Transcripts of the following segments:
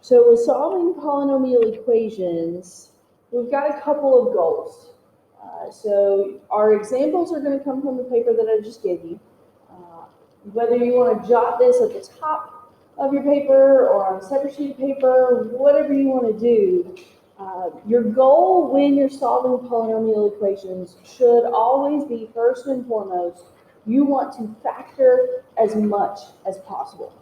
So with solving polynomial equations, we've got a couple of goals. So our examples are going to come from the paper that I just gave you. Whether you want to jot this at the top of your paper or on a separate sheet of paper, whatever you want to do, your goal when you're solving polynomial equations should always be, first and foremost, you want to factor as much as possible.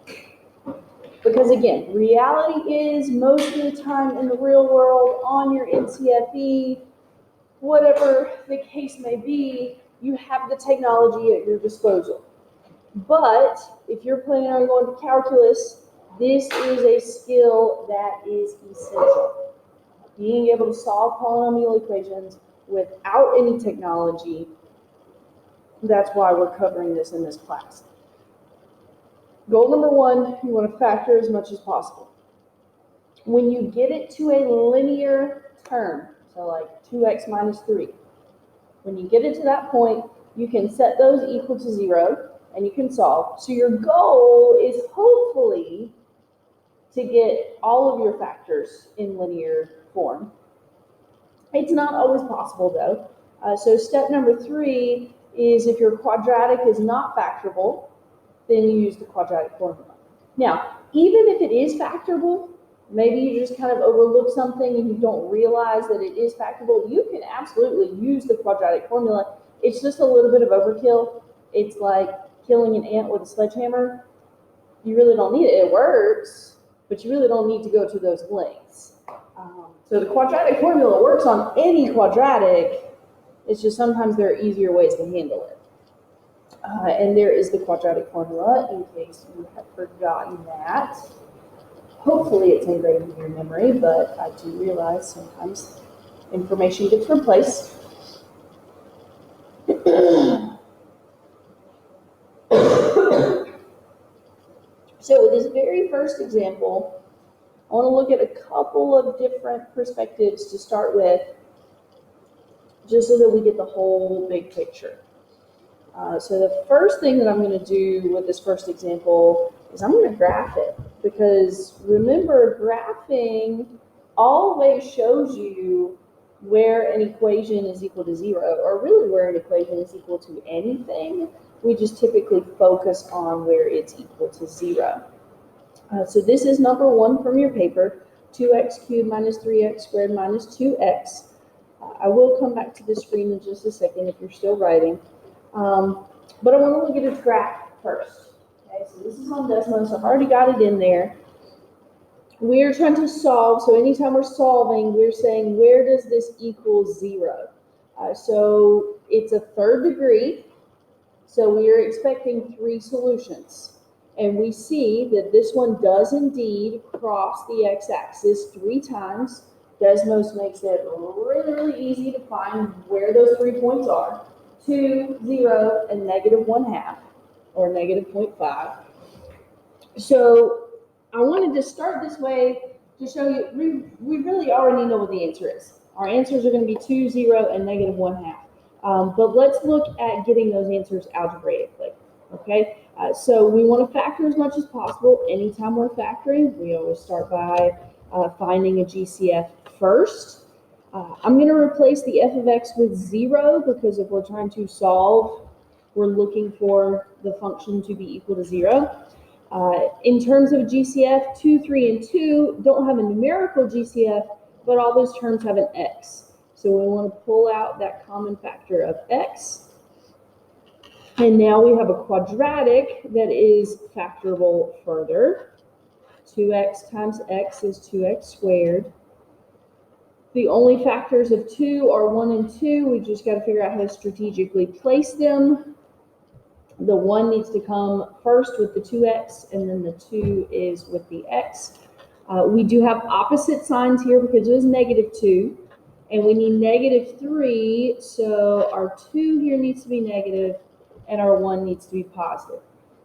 Because again, reality is most of the time in the real world, on your NCFE, whatever the case may be, you have the technology at your disposal. But if you're planning on going to calculus, this is a skill that is essential. Being able to solve polynomial equations without any technology, that's why we're covering this in this class. Goal number one, you want to factor as much as possible. When you get it to a linear term, so like 2x minus 3, when you get it to that point, you can set those equal to 0 and you can solve. So your goal is hopefully to get all of your factors in linear form. It's not always possible though. So step number 3 is if your quadratic is not factorable, then you use the quadratic formula. Now, even if it is factorable, maybe you just kind of overlook something and you don't realize that it is factorable, you can absolutely use the quadratic formula. It's just a little bit of overkill. It's like killing an ant with a sledgehammer. You really don't need it. It works, but you really don't need to go to those lengths. So the quadratic formula works on any quadratic. It's just sometimes there are easier ways to handle it. And there is the quadratic formula, in case you have forgotten that. Hopefully it's engraved in your memory, but I do realize sometimes information gets replaced. So this very first example, I want to look at a couple of different perspectives to start with, just so that we get the whole big picture. So the first thing that I'm going to do with this first example is I'm going to graph it, because remember, graphing always shows you where an equation is equal to 0, or really where an equation is equal to anything. We just typically focus on where it's equal to 0. So this is number 1 from your paper, 2x cubed minus 3x squared minus 2x. I will come back to the screen in just a second if you're still writing. But I want to look at its graph first. Okay, so this is on Desmos. I've already got it in there. We're trying to solve, so anytime we're solving, we're saying, where does this equal 0? So it's a third degree, so we are expecting 3 solutions. And we see that this one does indeed cross the x-axis 3 times. Desmos makes it really, really easy to find where those 3 points are. 2, 0, and -1/2, or -0.5. So I wanted to start this way to show you we really already know what the answer is. Our answers are going to be 2, 0, and -1/2. But let's look at getting those answers algebraically. Okay, so we want to factor as much as possible. Anytime we're factoring, we always start by finding a GCF first. I'm going to replace the f of x with 0, because if we're trying to solve, we're looking for the function to be equal to 0. In terms of GCF, 2, 3, and 2 don't have a numerical GCF, but all those terms have an x. So we want to pull out that common factor of x. And now we have a quadratic that is factorable further. 2x times x is 2x squared. The only factors of 2 are 1 and 2. We just got to figure out how to strategically place them. The 1 needs to come first with the 2x, and then the 2 is with the x. We do have opposite signs here because it was -2, and we need -3, so our 2 here needs to be negative, and our 1 needs to be positive.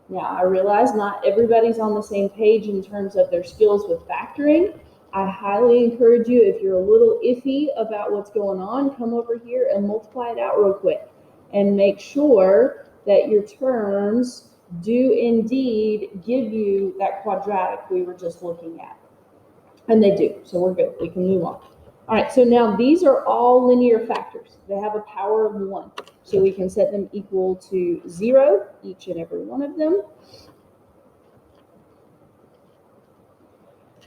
Now, I realize not everybody's on the same page in terms of their skills with factoring. I highly encourage you, if you're a little iffy about what's going on, come over here and multiply it out real quick and make sure that your terms do indeed give you that quadratic we were just looking at. And they do, so we're good. We can move on. All right, so now these are all linear factors. They have a power of 1. So we can set them equal to 0, each and every one of them.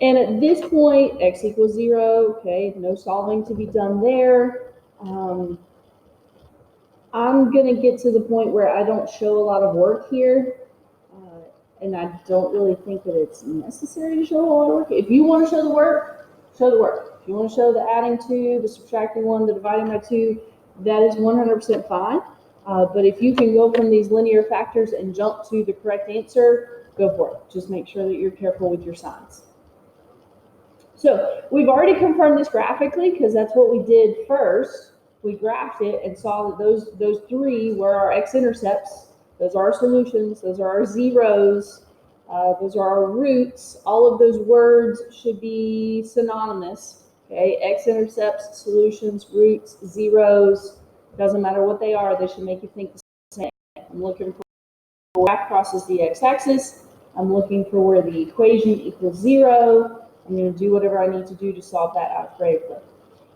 And at this point, x equals 0, okay, no solving to be done there. I'm going to get to the point where I don't show a lot of work here. And I don't really think that it's necessary to show a lot of work. If you want to show the work, show the work. If you want to show the adding 2, the subtracting 1, the dividing by 2, that is 100% fine. But if you can go from these linear factors and jump to the correct answer, go for it. Just make sure that you're careful with your signs. So we've already confirmed this graphically because that's what we did first. We graphed it and saw that those 3 were our x-intercepts. Those are our solutions. Those are our zeros. Those are our roots. All of those words should be synonymous. Okay, x-intercepts, solutions, roots, zeros. Doesn't matter what they are. They should make you think the same. I'm looking for where y crosses the x-axis. I'm looking for where the equation equals 0. I'm going to do whatever I need to do to solve that algebraically.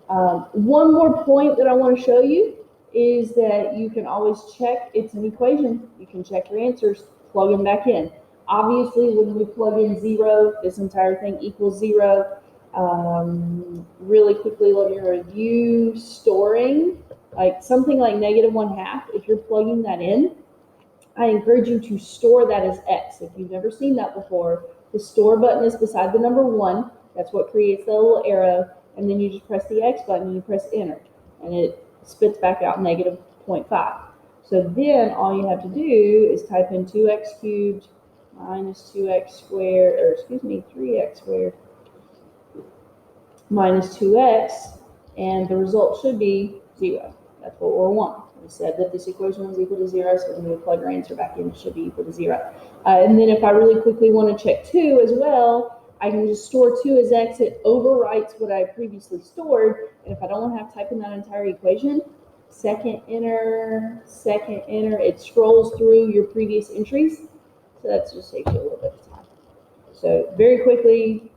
One more point that I want to show you is that you can always check, it's an equation, you can check your answers, plug them back in. Obviously, when we plug in 0, this entire thing equals 0. Really quickly, let me review storing, like something like -1/2. If you're plugging that in, I encourage you to store that as x. If you've never seen that before, the store button is beside the number 1. That's what creates the little arrow. And then you just press the X button and you press enter. And it spits back out -0.5. So then all you have to do is type in 2x cubed minus 2x squared, or excuse me, 3x squared minus 2x. And the result should be 0. That's what we're wanting. We said that this equation was equal to 0, so when we plug our answer back in, it should be equal to 0. And then if I really quickly want to check 2 as well, I can just store 2 as x. It overwrites what I previously stored. And if I don't have to type in that entire equation, second enter, it scrolls through your previous entries. So that just saves you a little bit of time. So very quickly,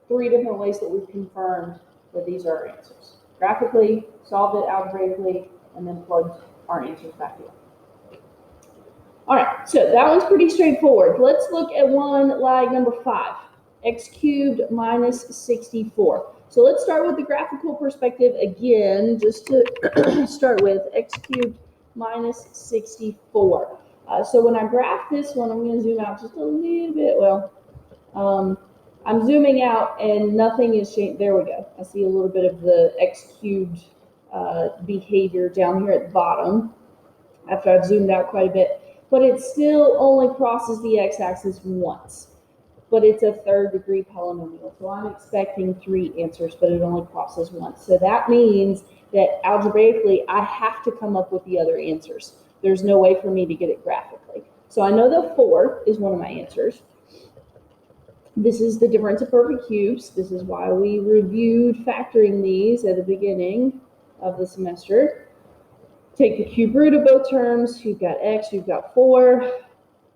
3 different ways that we've confirmed that these are our answers. Graphically, solved it algebraically, and then plugged our answers back in. All right, so that one's pretty straightforward. Let's look at one like number 5. X cubed minus 64. So let's start with the graphical perspective again, just to start with x cubed minus 64. So when I graph this one, I'm going to zoom out just a little bit. Well, I'm zooming out and nothing is changed. There we go. I see a little bit of the x cubed behavior down here at the bottom after I've zoomed out quite a bit. But it still only crosses the x-axis once. But it's a 3rd degree polynomial. So I'm expecting 3 answers, but it only crosses once. So that means that algebraically, I have to come up with the other answers. There's no way for me to get it graphically. So I know the 4 is one of my answers. This is the difference of perfect cubes. This is why we reviewed factoring these at the beginning of the semester. Take the cube root of both terms. You've got x, you've got 4.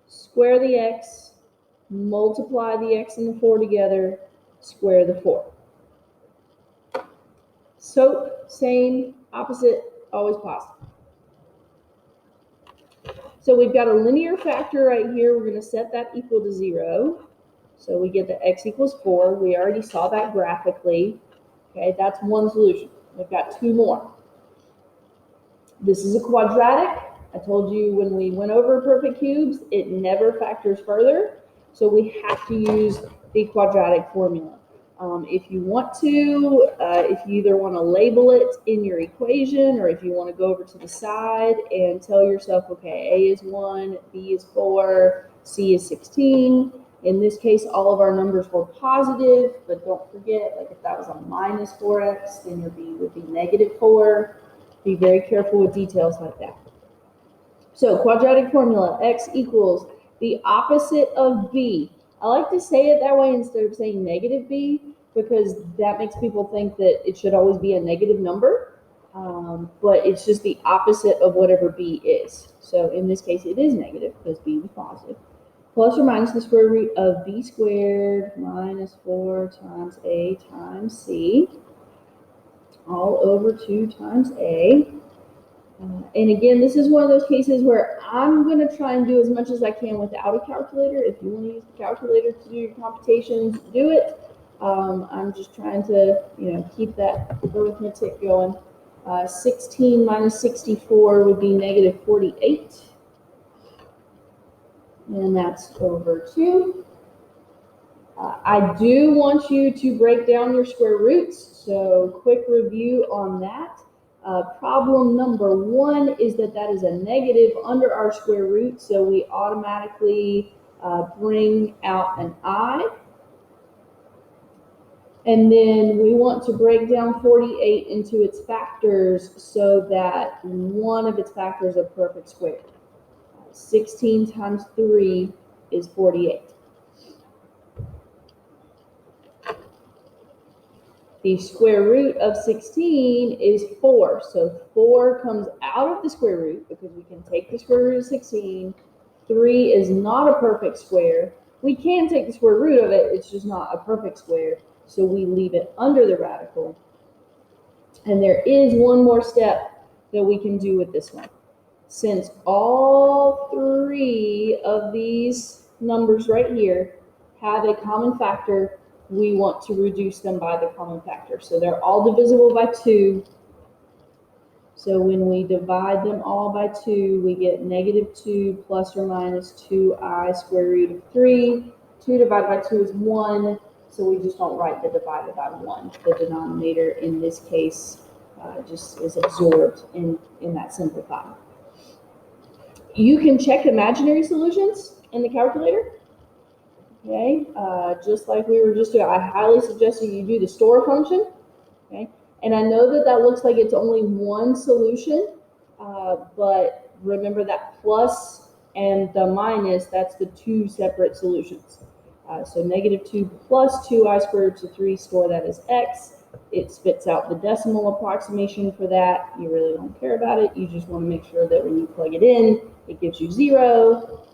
Square the x. Multiply the x and the 4 together, square the 4. So, same, opposite, always positive. So we've got a linear factor right here. We're going to set that equal to 0. So we get that x equals 4. We already saw that graphically. Okay, that's one solution. We've got 2 more. This is a quadratic. I told you when we went over perfect cubes, it never factors further. So we have to use the quadratic formula. If you want to, if you either want to label it in your equation or if you want to go over to the side and tell yourself, okay, A is 1, B is 4, C is 16. In this case, all of our numbers were positive, but don't forget, like if that was a minus 4x, then your B would be -4. Be very careful with details like that. So quadratic formula, x equals the opposite of b. I like to say it that way instead of saying -b, because that makes people think that it should always be a negative number, but it's just the opposite of whatever b is. So in this case, it is negative because b was positive. plus or minus the square root of b squared minus 4 times a times c, all over 2 times a. And again, this is one of those cases where I'm going to try and do as much as I can without a calculator. If you want to use the calculator to do your computations, do it. I'm just trying to, keep that arithmetic going. 16 minus 64 would be negative 48. And that's over 2. I do want you to break down your square roots, so quick review on that. Problem number 1 is that is a negative under our square root, so we automatically bring out an I. And then we want to break down 48 into its factors so that one of its factors is a perfect square. 16 times 3 is 48. The square root of 16 is 4. So 4 comes out of the square root because we can take the square root of 16. 3 is not a perfect square. We can take the square root of it, it's just not a perfect square. So we leave it under the radical. And there is one more step that we can do with this one. Since all 3 of these numbers right here have a common factor, we want to reduce them by the common factor. So they're all divisible by 2. So when we divide them all by 2, we get negative 2 plus or minus 2i square root of 3. 2 divided by 2 is 1, so we just don't write the divided by 1. The denominator in this case just is absorbed in that simplified. You can check imaginary solutions in the calculator. Okay, just like we were just doing, I highly suggest that you do the store function. Okay, and I know that looks like it's only one solution, but remember that plus and the minus, that's the 2 separate solutions. So negative 2 plus 2i squared to 3, store that as x. It spits out the decimal approximation for that. You really don't care about it. You just want to make sure that when you plug it in, it gives you 0.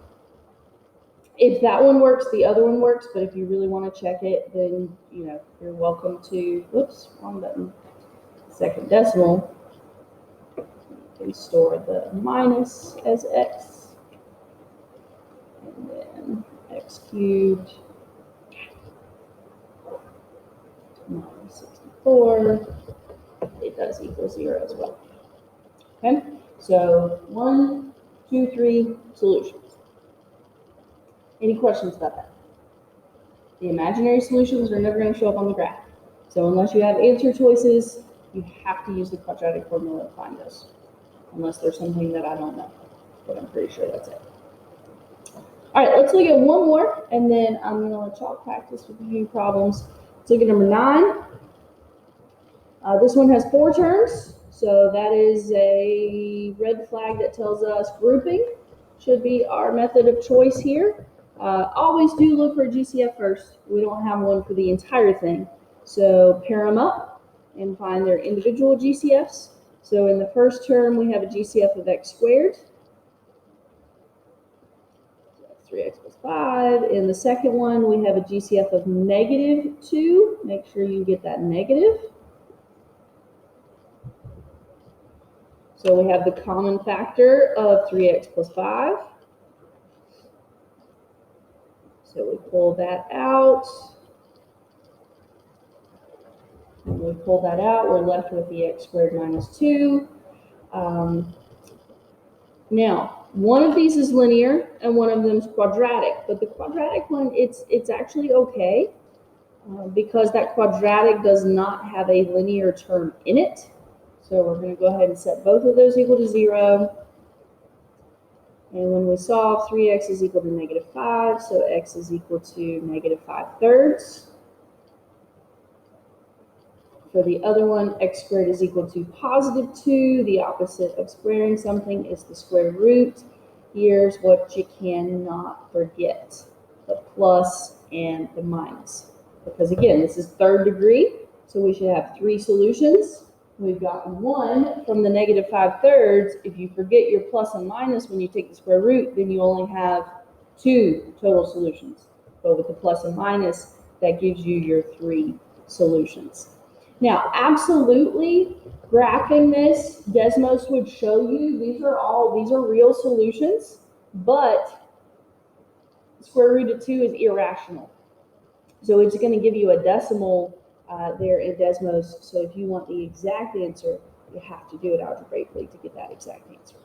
If that one works, the other one works, but if you really want to check it, then, you're welcome to, whoops, wrong button, second decimal. You can store the minus as x, and then x cubed minus 64, it does equal 0 as well. Okay, so 1, 2, 3 solutions. Any questions about that? The imaginary solutions are never going to show up on the graph. So unless you have answer choices, you have to use the quadratic formula to find those. Unless there's something that I don't know, but I'm pretty sure that's it. All right, let's look at one more, and then I'm going to let y'all practice with a few problems. Let's look at number 9. This one has 4 terms, so that is a red flag that tells us grouping should be our method of choice here. Always do look for a GCF first. We don't have one for the entire thing. So pair them up and find their individual GCFs. So in the first term, we have a GCF of x squared. That's 3x plus 5. In the second one, we have a GCF of negative 2. Make sure you get that negative. So we have the common factor of 3x plus 5. So we pull that out. When we pull that out, we're left with the x squared minus 2. Now, one of these is linear and one of them is quadratic, but the quadratic one, it's actually okay because that quadratic does not have a linear term in it. So we're going to go ahead and set both of those equal to 0. And when we solve, 3x is equal to negative 5, so x is equal to negative 5/3. For the other one, x squared is equal to positive 2. The opposite of squaring something is the square root. Here's what you cannot forget, the plus and the minus. Because again, this is 3rd degree, so we should have 3 solutions. We've got 1 from the negative 5/3. If you forget your plus and minus when you take the square root, then you only have 2 total solutions. But with the plus and minus, that gives you your 3 solutions. Now, absolutely, graphing this, Desmos would show you these are real solutions, but square root of 2 is irrational. So it's going to give you a decimal there in Desmos. So if you want the exact answer, you have to do it algebraically to get that exact answer.